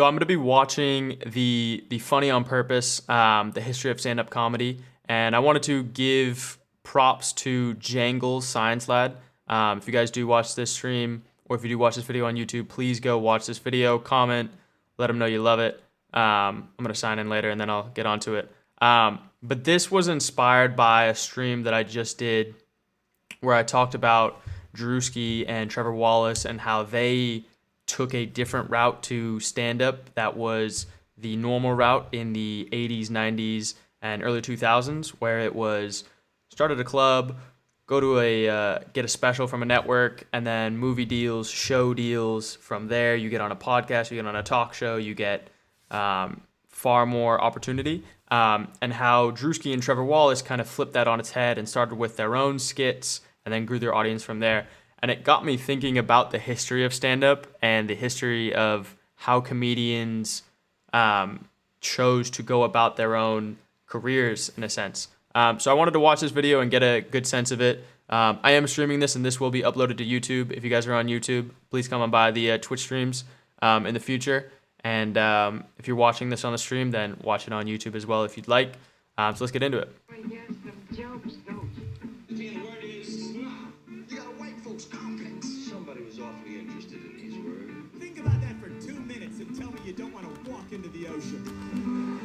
So I'm going to be watching the Funny on Purpose, the history of stand-up comedy, and I wanted to give props to Jangles Science Lad. If you guys do watch this stream, or if you do watch this video on YouTube, please go watch this video, comment, let them know you love it. I'm going to sign in later, and then I'll get onto it. But this was inspired by a stream that I just did where I talked about Drewski and Trevor Wallace and how they took a different route to stand up that was the normal route in the 80s, 90s, and early 2000s, where it was start at a club, go to get a special from a network, and then movie deals, show deals. From there, you get on a podcast, you get on a talk show, you get far more opportunity. And how Drewski and Trevor Wallace kind of flipped that on its head and started with their own skits and then grew their audience from there. And it got me thinking about the history of stand-up and the history of how comedians chose to go about their own careers, in a sense. So I wanted to watch this video and get a good sense of it. I am streaming this, and this will be uploaded to YouTube. If you guys are on YouTube, please come on by the Twitch streams in the future. And if you're watching this on the stream, then watch it on YouTube as well if you'd like. So let's get into it. Somebody was awfully interested in these words. Think about that for 2 minutes and tell me you don't want to walk into the ocean.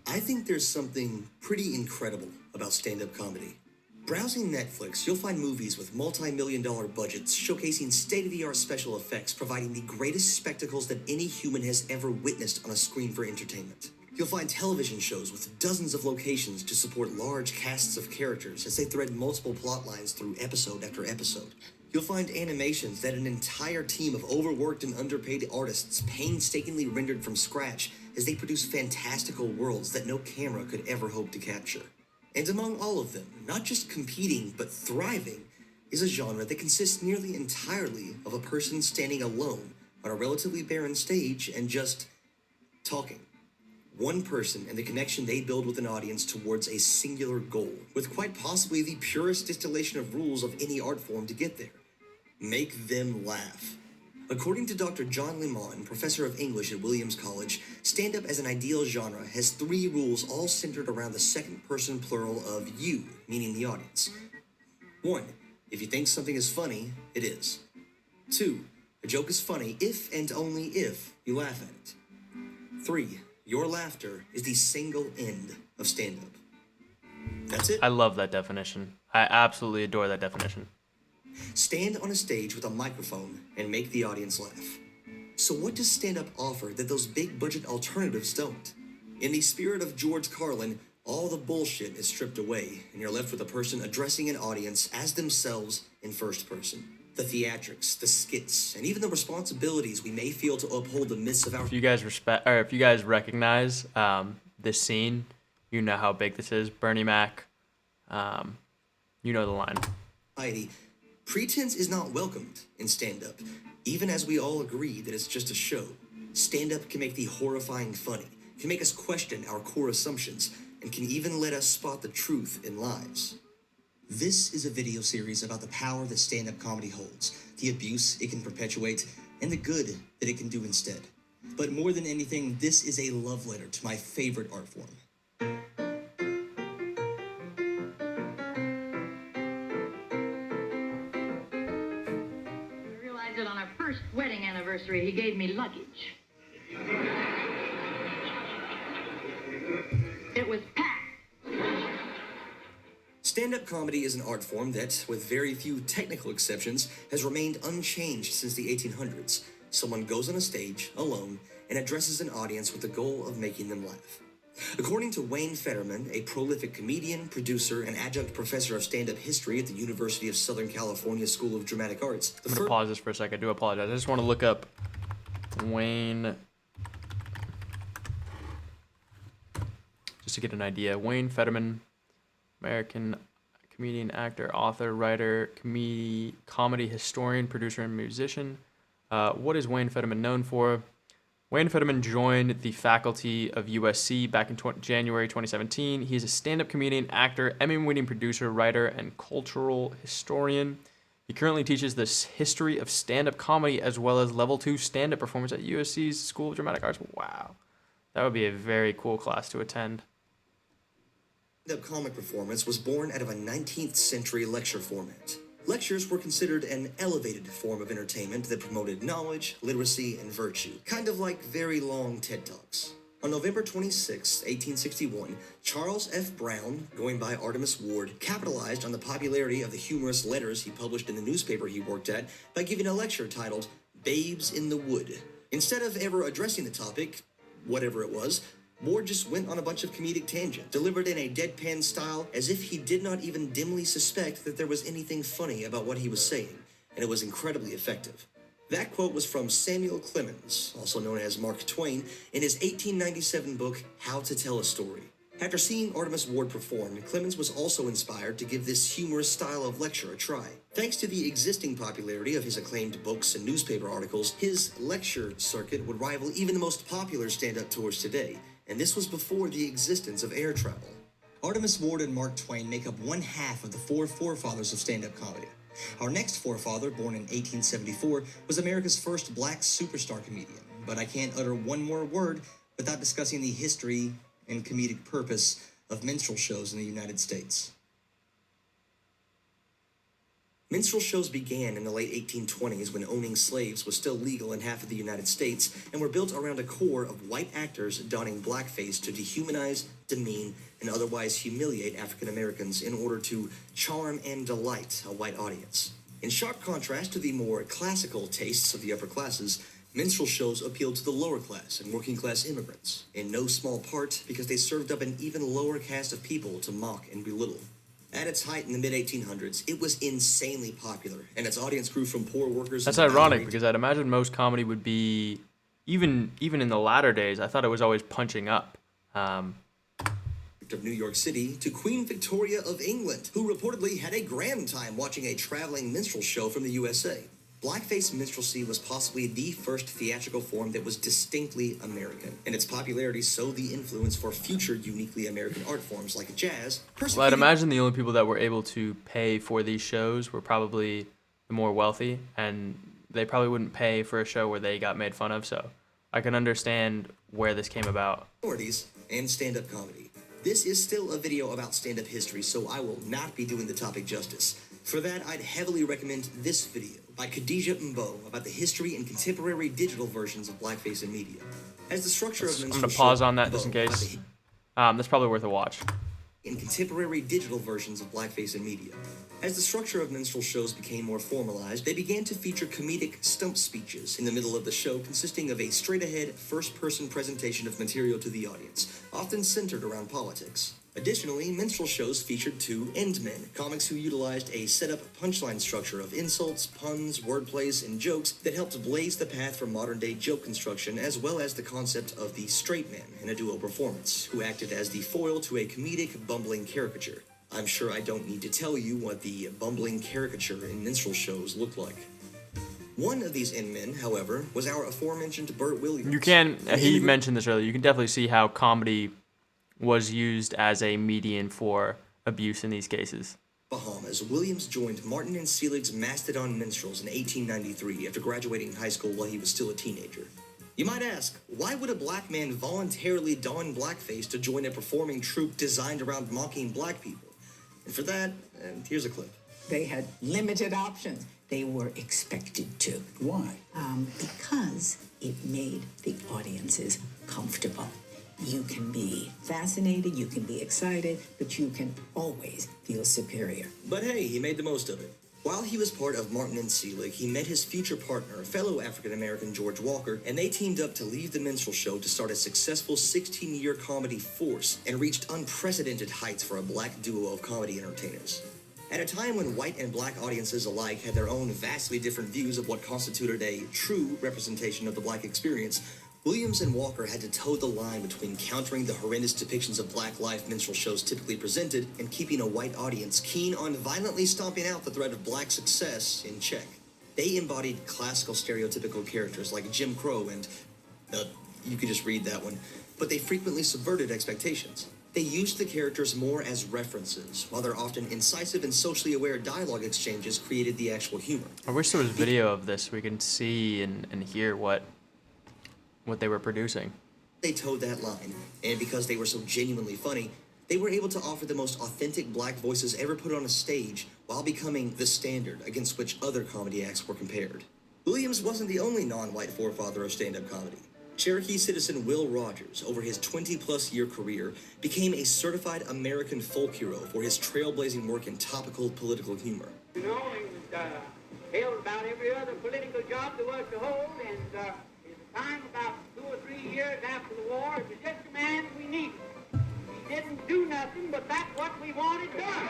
I think there's something pretty incredible about stand-up comedy. Browsing Netflix, you'll find movies with multi-million-dollar budgets showcasing state-of-the-art special effects, providing the greatest spectacles that any human has ever witnessed on a screen for entertainment. You'll find television shows with dozens of locations to support large casts of characters as they thread multiple plot lines through episode after episode. You'll find animations that an entire team of overworked and underpaid artists painstakingly rendered from scratch as they produce fantastical worlds that no camera could ever hope to capture. And among all of them, not just competing but thriving, is a genre that consists nearly entirely of a person standing alone on a relatively barren stage and just talking. One person and the connection they build with an audience towards a singular goal, with quite possibly the purest distillation of rules of any art form to get there. Make them laugh. According to Dr. John Limon, professor of English at Williams College, stand-up as an ideal genre has 3 rules all centered around the second-person plural of you, meaning the audience. 1. If you think something is funny, it is. 2. A joke is funny if and only if you laugh at it. 3. Your laughter is the single end of stand-up. That's it. I love that definition. I absolutely adore that definition. Stand on a stage with a microphone and make the audience laugh. So what does stand-up offer that those big-budget alternatives don't? In the spirit of George Carlin, all the bullshit is stripped away, and you're left with a person addressing an audience as themselves in first person. The theatrics, the skits, and even the responsibilities we may feel to uphold the myths of our... If you guys recognize this scene, you know how big this is. Bernie Mac, you know the line. Pretense is not welcomed in stand-up, even as we all agree that it's just a show. Stand-up can make the horrifying funny, can make us question our core assumptions, and can even let us spot the truth in lies. This is a video series about the power that stand-up comedy holds, the abuse it can perpetuate, and the good that it can do instead. But more than anything, this is a love letter to my favorite art form. On our first wedding anniversary, he gave me luggage. It was packed. Stand-up comedy is an art form that, with very few technical exceptions, has remained unchanged since the 1800s. Someone goes on a stage, alone, and addresses an audience with the goal of making them laugh. According to Wayne Fetterman, a prolific comedian, producer, and adjunct professor of stand-up history at the University of Southern California School of Dramatic Arts... I'm going to pause this for a second. I do apologize. I just want to look up Wayne... just to get an idea. Wayne Fetterman, American comedian, actor, author, writer, comedy historian, producer, and musician. What is Wayne Fetterman known for? Wayne Fetterman joined the faculty of USC back in January 2017. He is a stand-up comedian, actor, Emmy-winning producer, writer, and cultural historian. He currently teaches the history of stand-up comedy as well as level 2 stand-up performance at USC's School of Dramatic Arts. Wow. That would be a very cool class to attend. Stand-up comic performance was born out of a 19th century lecture format. Lectures were considered an elevated form of entertainment that promoted knowledge, literacy, and virtue, kind of like very long TED Talks. On November 26, 1861, Charles F. Brown, going by Artemus Ward, capitalized on the popularity of the humorous letters he published in the newspaper he worked at by giving a lecture titled Babes in the Wood. Instead of ever addressing the topic, whatever it was, Ward just went on a bunch of comedic tangents, delivered in a deadpan style as if he did not even dimly suspect that there was anything funny about what he was saying, and it was incredibly effective. That quote was from Samuel Clemens, also known as Mark Twain, in his 1897 book, How to Tell a Story. After seeing Artemus Ward perform, Clemens was also inspired to give this humorous style of lecture a try. Thanks to the existing popularity of his acclaimed books and newspaper articles, his lecture circuit would rival even the most popular stand-up tours today, and this was before the existence of air travel. Artemus Ward and Mark Twain make up one half of the four forefathers of stand-up comedy. Our next forefather, born in 1874, was America's first black superstar comedian, but I can't utter one more word without discussing the history and comedic purpose of minstrel shows in the United States. Minstrel shows began in the late 1820s when owning slaves was still legal in half of the United States and were built around a core of white actors donning blackface to dehumanize, demean, and otherwise humiliate African Americans in order to charm and delight a white audience. In sharp contrast to the more classical tastes of the upper classes, minstrel shows appealed to the lower class and working class immigrants, in no small part because they served up an even lower caste of people to mock and belittle. At its height in the mid-1800s, it was insanely popular, and its audience grew from poor workers... That's ironic, because I'd imagine most comedy would be, even in the latter days, I thought it was always punching up. Of New York City to Queen Victoria of England, who reportedly had a grand time watching a traveling minstrel show from the USA. Blackface minstrelsy was possibly the first theatrical form that was distinctly American, and its popularity sowed the influence for future uniquely American art forms like jazz. Well, I'd imagine the only people that were able to pay for these shows were probably the more wealthy, and they probably wouldn't pay for a show where they got made fun of, so I can understand where this came about. Minorities and stand-up comedy. This is still a video about stand-up history, so I will not be doing the topic justice. For that, I'd heavily recommend this video by Khadija Mbo about the history and contemporary digital versions of blackface in media. As the structure of I'm minstrel going to pause show- on that just in case. That's probably worth a watch. in contemporary digital versions of blackface in media. As the structure of minstrel shows became more formalized, they began to feature comedic stump speeches in the middle of the show, consisting of a straight-ahead, first-person presentation of material to the audience, often centered around politics. Additionally, minstrel shows featured two endmen, comics who utilized a set-up punchline structure of insults, puns, wordplays, and jokes that helped blaze the path for modern-day joke construction, as well as the concept of the straight man in a duo performance, who acted as the foil to a comedic, bumbling caricature. I'm sure I don't need to tell you what the bumbling caricature in minstrel shows looked like. One of these endmen, however, was our aforementioned Burt Williams. You can, he mentioned this earlier, you can definitely see how comedy was used as a median for abuse in these cases. Bahamas, Williams joined Martin and Selig's Mastodon Minstrels in 1893 after graduating high school while he was still a teenager. You might ask, why would a black man voluntarily don blackface to join a performing troupe designed around mocking black people? And for that, here's a clip. They had limited options. They were expected to. Why? Because it made the audiences comfortable. You can be fascinated, you can be excited, but you can always feel superior. But hey, he made the most of it. While he was part of Martin and Selig, he met his future partner, fellow African-American George Walker, and they teamed up to leave the minstrel show to start a successful 16-year comedy force and reached unprecedented heights for a black duo of comedy entertainers. At a time when white and black audiences alike had their own vastly different views of what constituted a true representation of the black experience, Williams and Walker had to toe the line between countering the horrendous depictions of black life minstrel shows typically presented and keeping a white audience keen on violently stomping out the threat of black success in check. They embodied classical stereotypical characters like Jim Crow and, you could just read that one, but they frequently subverted expectations. They used the characters more as references, while their often incisive and socially aware dialogue exchanges created the actual humor. I wish there was video of this so we can see and hear what they were producing. They towed that line, and because they were so genuinely funny, they were able to offer the most authentic black voices ever put on a stage while becoming the standard against which other comedy acts were compared. Williams wasn't the only non-white forefather of stand-up comedy. Cherokee citizen Will Rogers, over his 20-plus year career, became a certified American folk hero for his trailblazing work in topical political humor. You know, he was held about every other political job there was to hold, and in the time about 2 or 3 years after the war, it was just a man we needed. He didn't do nothing, but that's what we wanted done.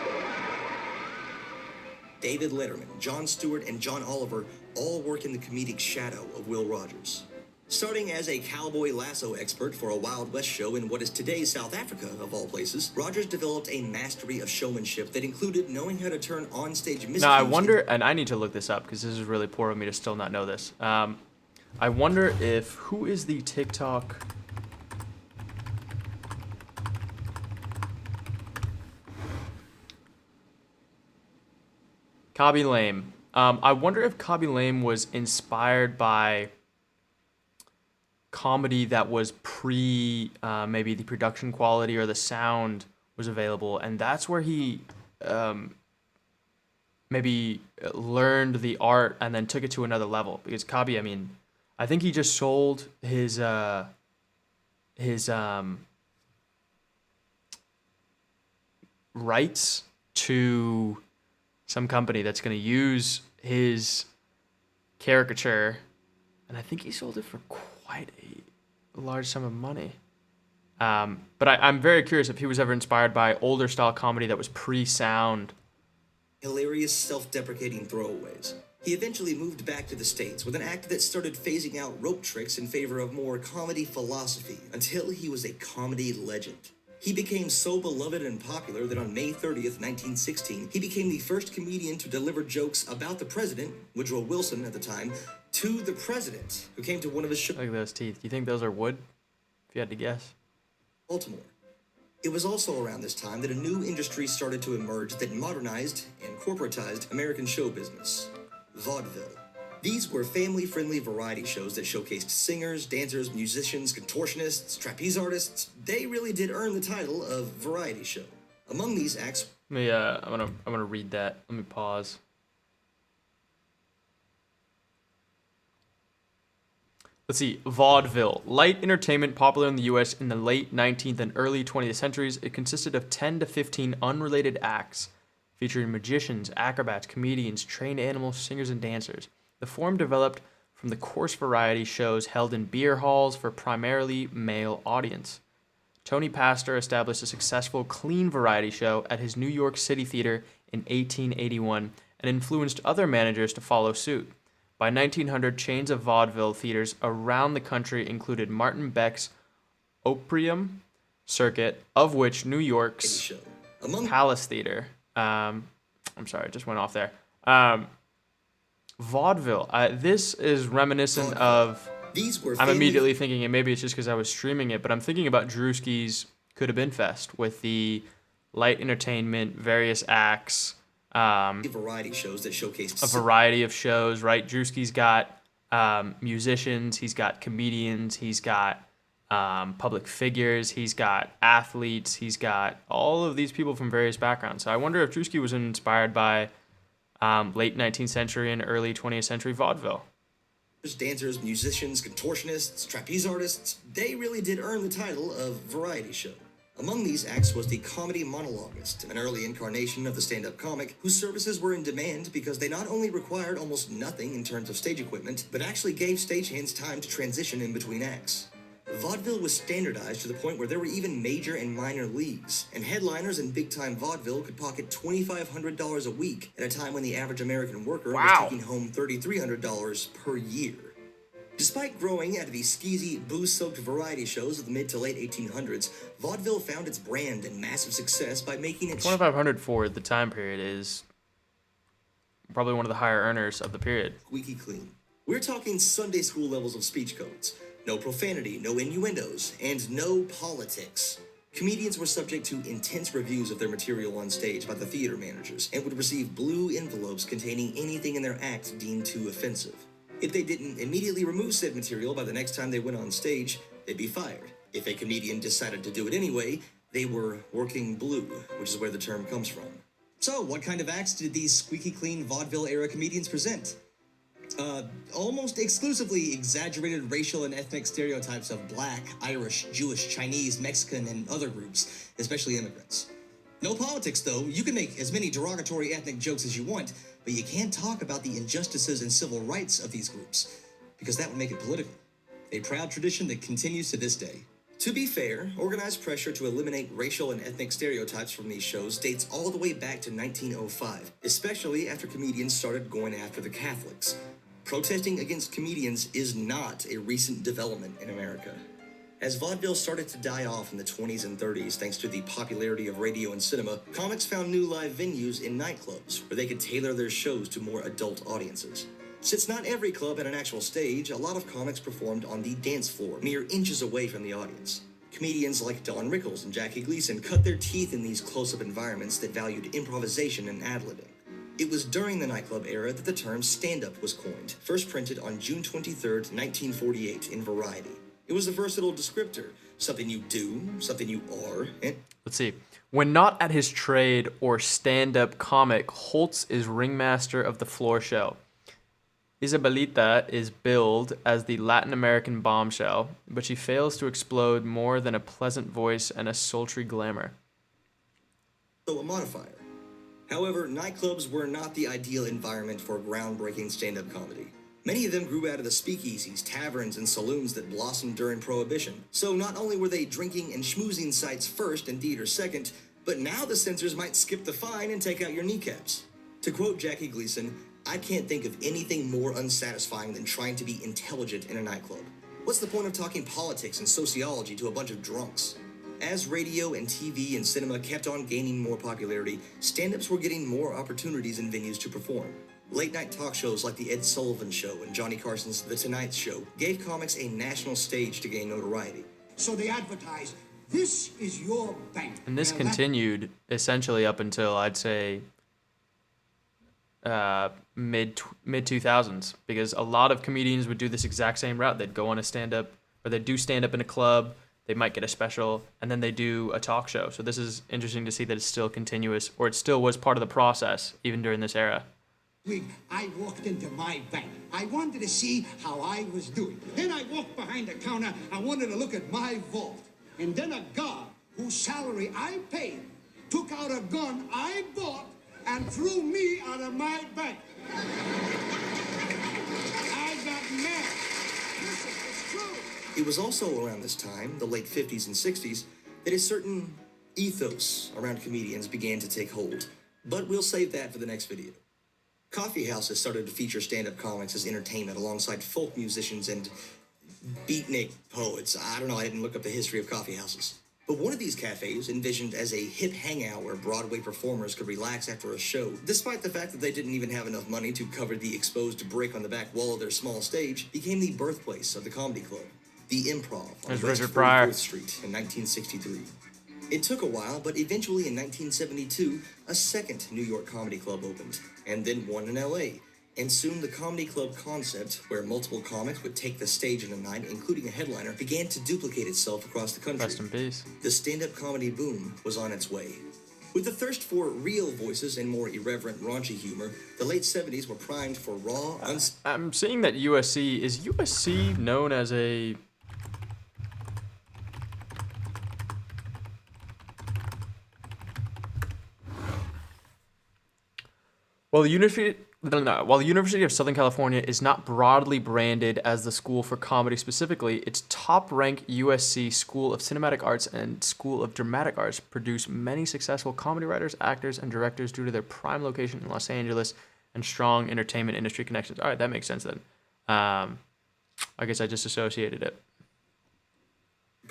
David Letterman, Jon Stewart, and John Oliver all work in the comedic shadow of Will Rogers. Starting as a cowboy lasso expert for a Wild West show in what is today's South Africa, of all places, Rogers developed a mastery of showmanship that included knowing how to turn onstage miscues. Now I wonder, and I need to look this up because this is really poor of me to still not know this. I wonder if who is the TikTok? Khaby Lame. I wonder if Khaby Lame was inspired by comedy that was pre maybe the production quality or the sound was available, and that's where he maybe learned the art and then took it to another level. Because Khaby, I mean, I think he just sold his rights to some company that's going to use his caricature, and I think he sold it for quite a large sum of money. But I'm very curious if he was ever inspired by older style comedy that was pre-sound. Hilarious self-deprecating throwaways. He eventually moved back to the States with an act that started phasing out rope tricks in favor of more comedy philosophy until he was a comedy legend. He became so beloved and popular that on May 30th, 1916, he became the first comedian to deliver jokes about the president, Woodrow Wilson at the time, to the president, who came to one of his shows. Look at those teeth. Do you think those are wood? If you had to guess. Baltimore. It was also around this time that a new industry started to emerge that modernized and corporatized American show business: vaudeville. These were family-friendly variety shows that showcased singers, dancers, musicians, contortionists, trapeze artists. They really did earn the title of variety show. Among these acts, Let me, I'm gonna read that. Let me pause. Let's see. Vaudeville. Light entertainment popular in the U.S. in the late 19th and early 20th centuries. It consisted of 10 to 15 unrelated acts featuring magicians, acrobats, comedians, trained animals, singers, and dancers. The form developed from the coarse variety shows held in beer halls for primarily male audience. Tony Pastor established a successful clean variety show at his New York City theater in 1881 and influenced other managers to follow suit. By 1900, chains of vaudeville theaters around the country included Martin Beck's Opium Circuit, of which New York's show. Among Palace Theater. I'm sorry, it just went off there. Vaudeville. This is reminiscent of. these were I'm immediately thinking, and maybe it's just because I was streaming it, but I'm thinking about Drewski's Could Have Been Fest with the light entertainment, various acts, variety shows that showcased a variety of shows, right? Drewski's got musicians, he's got comedians, he's got public figures, he's got athletes, he's got all of these people from various backgrounds. So I wonder if Drewski was inspired by late 19th century and early 20th century vaudeville. dancers, musicians, contortionists, trapeze artists. They really did earn the title of variety show. Among these acts was the comedy monologuist, an early incarnation of the stand-up comic, whose services were in demand because they not only required almost nothing in terms of stage equipment, but actually gave stagehands time to transition in between acts. Vaudeville was standardized to the point where there were even major and minor leagues, and headliners in big-time vaudeville could pocket $2,500 a week at a time when the average American worker was taking home $3,300 per year. Despite growing out of the skeezy, booze-soaked variety shows of the mid to late 1800s, vaudeville found its brand and massive success by making it 2,500 for the time period is probably one of the higher earners of the period. squeaky clean. We're talking Sunday school levels of speech codes. No profanity, no innuendos, and no politics. Comedians were subject to intense reviews of their material on stage by the theater managers and would receive blue envelopes containing anything in their act deemed too offensive. If they didn't immediately remove said material by the next time they went on stage, they'd be fired. If a comedian decided to do it anyway, they were working blue, which is where the term comes from. So, what kind of acts did these squeaky clean vaudeville-era comedians present? Almost exclusively exaggerated racial and ethnic stereotypes of Black, Irish, Jewish, Chinese, Mexican, and other groups, especially immigrants. No politics, though. You can make as many derogatory ethnic jokes as you want, but you can't talk about the injustices and civil rights of these groups, because that would make it political. A proud tradition that continues to this day. To be fair, organized pressure to eliminate racial and ethnic stereotypes from these shows dates all the way back to 1905, especially after comedians started going after the Catholics. Protesting against comedians is not a recent development in America. As vaudeville started to die off in the 20s and 30s thanks to the popularity of radio and cinema, comics found new live venues in nightclubs where they could tailor their shows to more adult audiences. Since not every club had an actual stage, a lot of comics performed on the dance floor, mere inches away from the audience. Comedians like Don Rickles and Jackie Gleason cut their teeth in these close-up environments that valued improvisation and ad-libbing. It was during the nightclub era that the term stand-up was coined, first printed on June 23, 1948 in Variety. It was a versatile descriptor, something you do, something you are, and... Let's see. When not at his trade or stand-up comic, Holtz is ringmaster of the floor show. Isabelita is billed as the Latin American bombshell, but she fails to explode more than a pleasant voice and a sultry glamour. So a modifier. However, nightclubs were not the ideal environment for groundbreaking stand-up comedy. Many of them grew out of the speakeasies, taverns, and saloons that blossomed during Prohibition. So not only were they drinking and schmoozing sites first and theater second, but now the censors might skip the fine and take out your kneecaps. To quote Jackie Gleason, "I can't think of anything more unsatisfying than trying to be intelligent in a nightclub. What's the point of talking politics and sociology to a bunch of drunks?" As radio and TV and cinema kept on gaining more popularity, stand-ups were getting more opportunities in venues to perform. Late-night talk shows like The Ed Sullivan Show and Johnny Carson's The Tonight Show gave comics a national stage to gain notoriety. So they advertise, this is your bank. And this Now, continued essentially up until, I'd say, mid 2000s, because a lot of comedians would do this exact same route. They'd go on a stand-up, or they'd do stand-up in a club, they might get a special, and then they do a talk show. So this is interesting to see that it's still continuous, or it still was part of the process, even during this era. week, I walked into my bank. I wanted to see how I was doing. Then I walked behind the counter. I wanted to look at my vault. And then a guard whose salary I paid took out a gun I bought and threw me out of my bank. I got mad. Listen, it's true. It was also around this time, the late 50s and 60s, that a certain ethos around comedians began to take hold. But we'll save that for the next video. Coffee houses started to feature stand-up comics as entertainment alongside folk musicians and beatnik poets. I don't know, I didn't look up the history of coffee houses. But one of these cafes, envisioned as a hip hangout where Broadway performers could relax after a show, despite the fact that they didn't even have enough money to cover the exposed brick on the back wall of their small stage, became the birthplace of the comedy club, the Improv on There's West Richard Pryor. 44th Street in 1963. It took a while, but eventually in 1972, a second New York comedy club opened, and then one in LA. And soon the comedy club concept, where multiple comics would take the stage in a night, including a headliner, began to duplicate itself across the country. Rest in peace. The stand-up comedy boom was on its way. With the thirst for real voices and more irreverent, raunchy humor, the late 70s were primed for raw, I'm seeing that is USC known as a... While the University of Southern California is not broadly branded as the school for comedy specifically, its top-ranked USC School of Cinematic Arts and School of Dramatic Arts produce many successful comedy writers, actors, and directors due to their prime location in Los Angeles and strong entertainment industry connections. All right, that makes sense then. I guess I just associated it.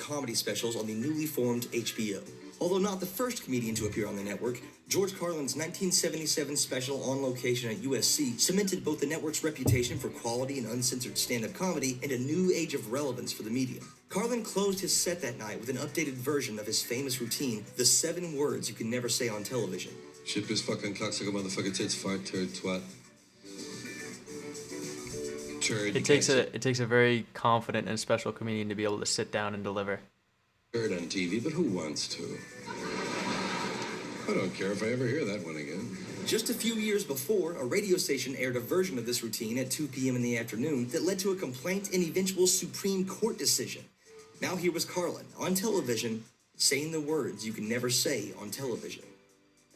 comedy specials on the newly formed HBO. Although not the first comedian to appear on the network, George Carlin's 1977 special On Location at USC cemented both the network's reputation for quality and uncensored stand-up comedy and a new age of relevance for the medium. Carlin closed his set that night with an updated version of his famous routine, the 7 words you can never say on television. Shit, piss, fucking cocksucker, motherfucker, tits, fart, turd, twat. Turd. It takes a very confident and special comedian to be able to sit down and deliver. Turd on TV, but who wants to? I don't care if I ever hear that one again. Just a few years before, a radio station aired a version of this routine at 2 p.m. in the afternoon that led to a complaint and eventual Supreme Court decision. Now here was Carlin, on television, saying the words you can never say on television.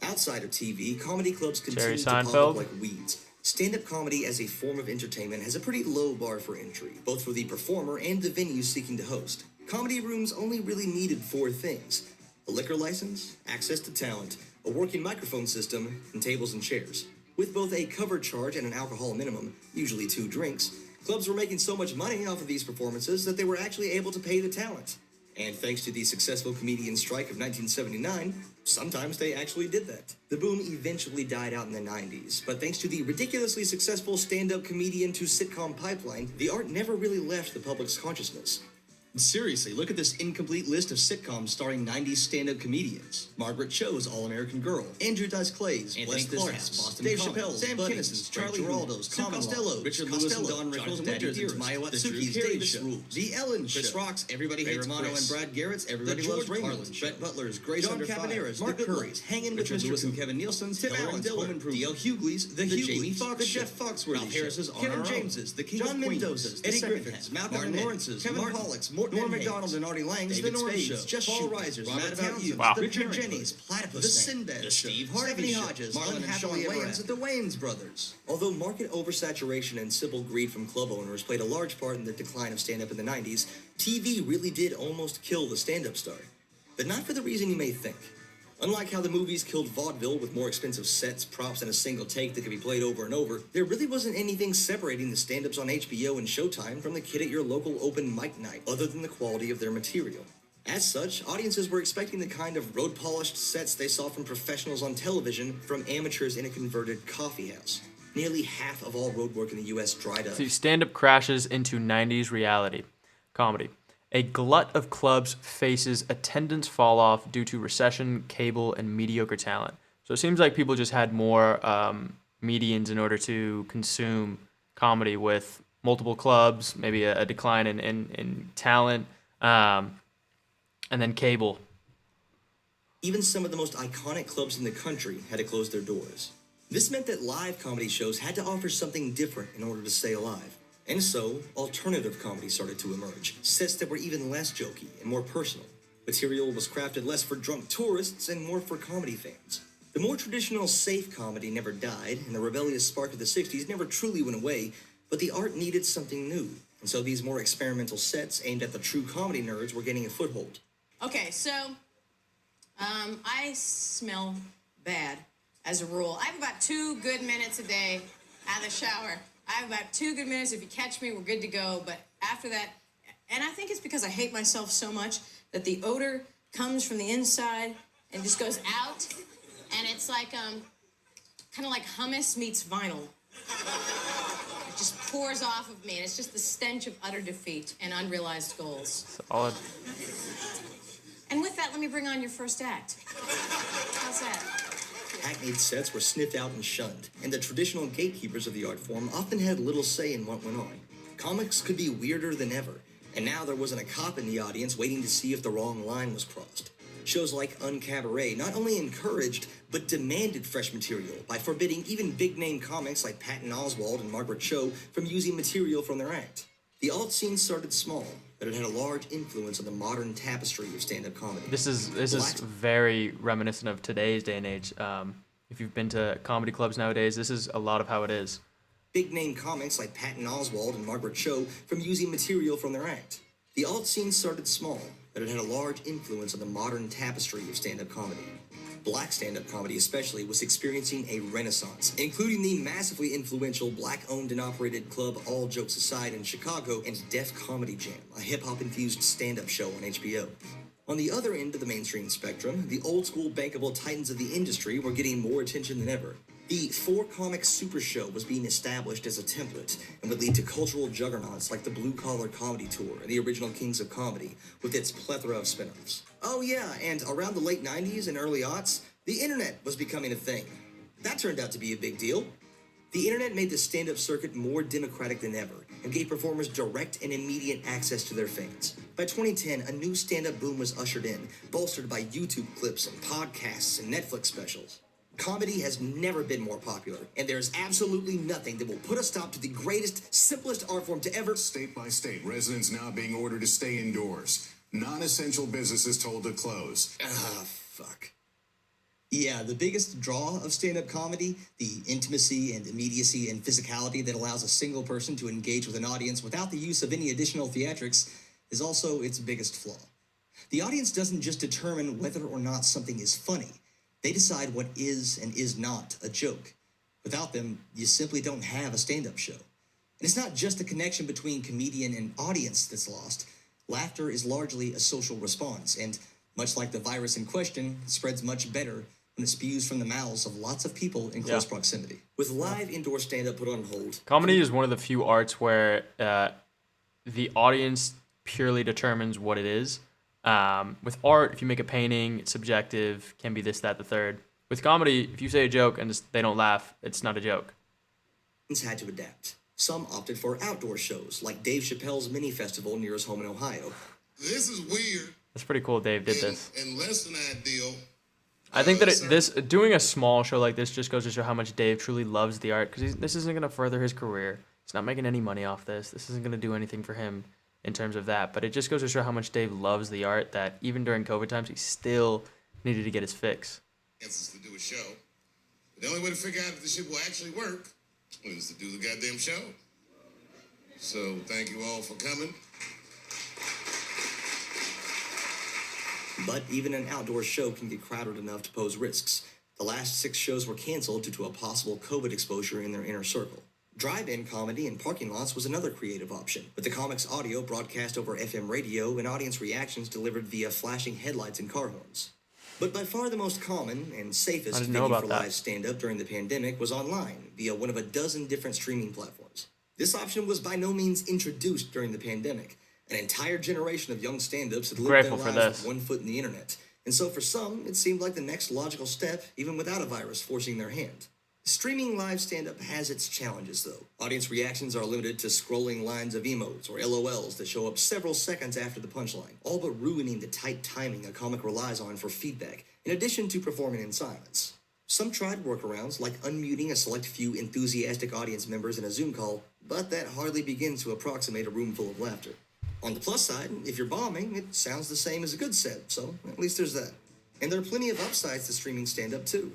Outside of TV, comedy clubs continue to pop up like weeds. Stand-up comedy as a form of entertainment has a pretty low bar for entry, both for the performer and the venue seeking to host. Comedy rooms only really needed 4 things: a liquor license, access to talent, a working microphone system, and tables and chairs. With both a cover charge and an alcohol minimum, usually 2 drinks, clubs were making so much money off of these performances that they were actually able to pay the talent. And thanks to the successful comedian strike of 1979, sometimes they actually did that. The boom eventually died out in the 90s, but thanks to the ridiculously successful stand-up comedian to sitcom pipeline, the art never really left the public's consciousness. Seriously, look at this incomplete list of sitcoms starring 90s stand-up comedians. Margaret Cho's All-American Girl, Andrew Dice Clay's Bless This House, Boston Dave Chappelle's, Sam Kinnison's, Charlie Geraldo's, Sue Costello's, Richard Lewis and Don Rickles' Daddy Dearest, Maya Watsuki's Dave Show, The Ellen Show, Chris Rock's Everybody Hates Romano and Brad Garrett's Everybody Loves Raymond, Brett Butler's Grace Under Fire, Mark Curry's Hangin' with Mr. Lewis and Kevin Nielsen's, Tim Allen's Home Improvement, D.L. Hughley's The Jamie Foxx Show, Jeff Foxworthy Ralph Harris's On Our Own, James's The King of Queens, John Mendoza's Eddie Griffin's, Malcolm and Lawrence's, Kevin Pollak's, Norm Macdonald and Artie Lang's The Norm Show, Just Paul Reiser's Mad About You, Richard Jennings' Platypus, The Sinbad Show, Steve Harvey Hodges, Marlon and Sean Wayans at the Wayans Brothers. Although market oversaturation and simple greed from club owners played a large part in the decline of stand-up in the 90s, TV really did almost kill the stand-up star. But not for the reason you may think. Unlike how the movies killed vaudeville with more expensive sets, props, and a single take that could be played over and over, there really wasn't anything separating the stand-ups on HBO and Showtime from the kid at your local open mic night, other than the quality of their material. As such, audiences were expecting the kind of road-polished sets they saw from professionals on television from amateurs in a converted coffee house. Nearly half of all road work in the U.S. dried up. See, stand-up crashes into 90s reality comedy. A glut of clubs faces attendance fall off due to recession, cable, and mediocre talent. So it seems like people just had more medians in order to consume comedy, with multiple clubs, maybe a decline in talent, and then cable. Even some of the most iconic clubs in the country had to close their doors. This meant that live comedy shows had to offer something different in order to stay alive. And so, alternative comedy started to emerge, sets that were even less jokey and more personal. Material was crafted less for drunk tourists and more for comedy fans. The more traditional safe comedy never died, and the rebellious spark of the 60s never truly went away, but the art needed something new. And so these more experimental sets aimed at the true comedy nerds were gaining a foothold. Okay, so, I smell bad, as a rule. I have about 2 good minutes a day out of the shower. I have about 2 good minutes. If you catch me, we're good to go. But after that, and I think it's because I hate myself so much that the odor comes from the inside and just goes out. And it's like, kind of like hummus meets vinyl. It just pours off of me. And it's just the stench of utter defeat and unrealized goals. Solid. And with that, let me bring on your first act. How's that? Hackneyed sets were sniffed out and shunned, and the traditional gatekeepers of the art form often had little say in what went on. Comics could be weirder than ever, and now there wasn't a cop in the audience waiting to see if the wrong line was crossed. Shows like Uncabaret not only encouraged, but demanded fresh material by forbidding even big-name comics like Patton Oswalt and Margaret Cho from using material from their act. The alt scene started small, but it had a large influence on the modern tapestry of stand-up comedy. This is very reminiscent of today's day and age. If you've been to comedy clubs nowadays, this is a lot of how it is. Big-name comics like Patton Oswalt and Margaret Cho from using material from their act. The alt scene started small, but it had a large influence on the modern tapestry of stand-up comedy. Black stand-up comedy especially was experiencing a renaissance, including the massively influential black-owned and operated club All Jokes Aside in Chicago and Def Comedy Jam, a hip-hop-infused stand-up show on HBO. On the other end of the mainstream spectrum, the old-school bankable titans of the industry were getting more attention than ever. The four-comic Super Show was being established as a template and would lead to cultural juggernauts like the Blue Collar Comedy Tour and the original Kings of Comedy, with its plethora of spin-offs. Oh yeah, and around the late 90s and early aughts, the internet was becoming a thing. That turned out to be a big deal. The internet made the stand-up circuit more democratic than ever and gave performers direct and immediate access to their fans. By 2010, a new stand-up boom was ushered in, bolstered by YouTube clips and podcasts and Netflix specials. Comedy has never been more popular, and there's absolutely nothing that will put a stop to the greatest, simplest art form to ever. State by state, residents now being ordered to stay indoors. Non-essential businesses told to close. Fuck. Yeah, the biggest draw of stand-up comedy, the intimacy and immediacy and physicality that allows a single person to engage with an audience without the use of any additional theatrics, is also its biggest flaw. The audience doesn't just determine whether or not something is funny. They decide what is and is not a joke. Without them, you simply don't have a stand-up show. And it's not just the connection between comedian and audience that's lost. Laughter is largely a social response, and much like the virus in question, spreads much better when it spews from the mouths of lots of people in close proximity. With live indoor stand-up put on hold... Comedy is one of the few arts where the audience purely determines what it is. With art, if you make a painting, it's subjective, can be this, that, the third. With comedy, if you say a joke and they don't laugh, it's not a joke. ...had to adapt. Some opted for outdoor shows, like Dave Chappelle's mini festival near his home in Ohio. This is weird. That's pretty cool Dave did this. And less than ideal. I think that doing a small show like this just goes to show how much Dave truly loves the art, because this isn't going to further his career. He's not making any money off this. This isn't going to do anything for him in terms of that. But it just goes to show how much Dave loves the art, that even during COVID times, he still needed to get his fix. Chances to do a show. The only way to figure out if the shit will actually work is to do the goddamn show. So thank you all for coming. But even an outdoor show can get crowded enough to pose risks. The last 6 shows were canceled due to a possible COVID exposure in their inner circle. Drive-in comedy in parking lots was another creative option, with the comics' audio broadcast over FM radio and audience reactions delivered via flashing headlights and car horns. But by far the most common and safest venue for live stand-up during the pandemic was online, via one of a dozen different streaming platforms. This option was by no means introduced during the pandemic. An entire generation of young stand-ups had lived their lives with one foot in the internet. And so for some, it seemed like the next logical step, even without a virus forcing their hand. Streaming live stand-up has its challenges, though. Audience reactions are limited to scrolling lines of emotes or LOLs that show up several seconds after the punchline, all but ruining the tight timing a comic relies on for feedback, in addition to performing in silence. Some tried workarounds, like unmuting a select few enthusiastic audience members in a Zoom call, but that hardly begins to approximate a room full of laughter. On the plus side, if you're bombing, it sounds the same as a good set, so at least there's that. And there are plenty of upsides to streaming stand-up, too.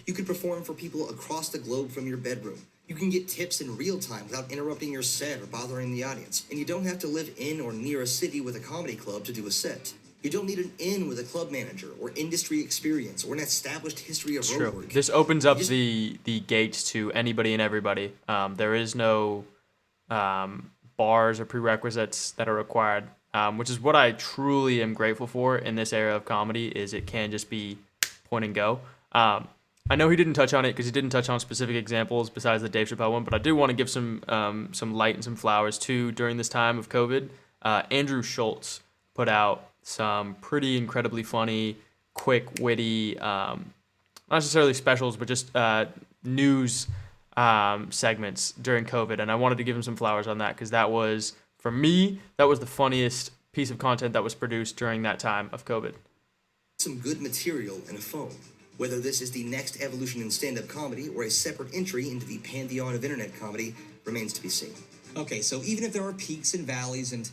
You can perform for people across the globe from your bedroom. You can get tips in real time without interrupting your set or bothering the audience. And you don't have to live in or near a city with a comedy club to do a set. You don't need an in with a club manager or industry experience or an established history of road work. This opens up the gates to anybody and everybody. There is no bars or prerequisites that are required, which is what I truly am grateful for in this era of comedy, is it can just be point and go. I know he didn't touch on it because he didn't touch on specific examples besides the Dave Chappelle one, but I do want to give some light and some flowers too during this time of COVID. Andrew Schultz put out some pretty incredibly funny, quick, witty, not necessarily specials, but just news segments during COVID, and I wanted to give him some flowers on that because that was, for me, that was the funniest piece of content that was produced during that time of COVID. Some good material in a phone. Whether this is the next evolution in stand-up comedy or a separate entry into the pantheon of internet comedy remains to be seen. Okay, so even if there are peaks and valleys and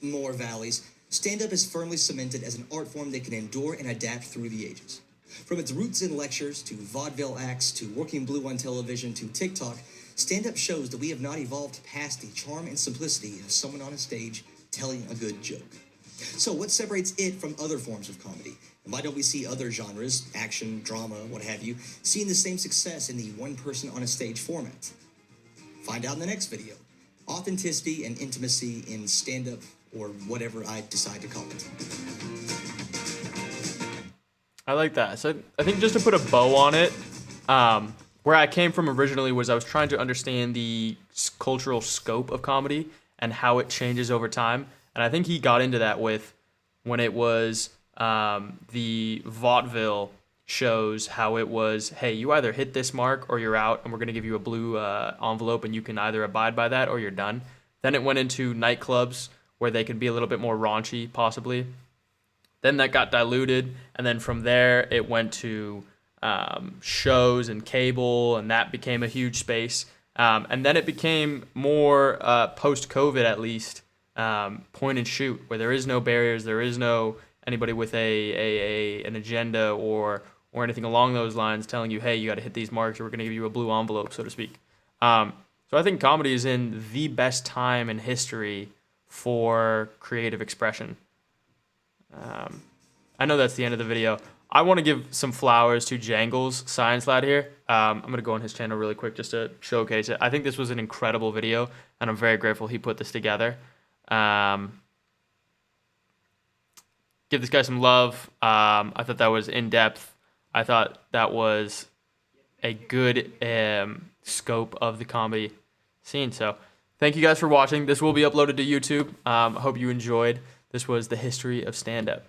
more valleys, stand-up is firmly cemented as an art form that can endure and adapt through the ages. From its roots in lectures, to vaudeville acts, to Working Blue on television, to TikTok, stand-up shows that we have not evolved past the charm and simplicity of someone on a stage telling a good joke. So what separates it from other forms of comedy? And why don't we see other genres, action, drama, what have you, seeing the same success in the one-person-on-a-stage format? Find out in the next video. Authenticity and intimacy in stand-up, or whatever I decide to call it. I like that. So I think just to put a bow on it, where I came from originally was I was trying to understand the cultural scope of comedy and how it changes over time. And I think he got into that with when it was the vaudeville shows, how it was, hey, you either hit this mark or you're out, and we're going to give you a blue envelope, and you can either abide by that or you're done. Then it went into nightclubs where they could be a little bit more raunchy, possibly. Then that got diluted, and then from there it went to shows and cable, and that became a huge space. And then it became more post-COVID, at least, point and shoot, where there is no barriers, there is no anybody with an agenda or anything along those lines telling you, hey, you got to hit these marks, or we're going to give you a blue envelope, so to speak. So I think comedy is in the best time in history for creative expression. I know that's the end of the video. I want to give some flowers to Jangles Science Lad here. I'm going to go on his channel really quick just to showcase it. I think this was an incredible video, and I'm very grateful he put this together. Give this guy some love. I thought that was in-depth. I thought that was a good scope of the comedy scene. So thank you guys for watching. This will be uploaded to YouTube. I hope you enjoyed. This was the history of stand-up.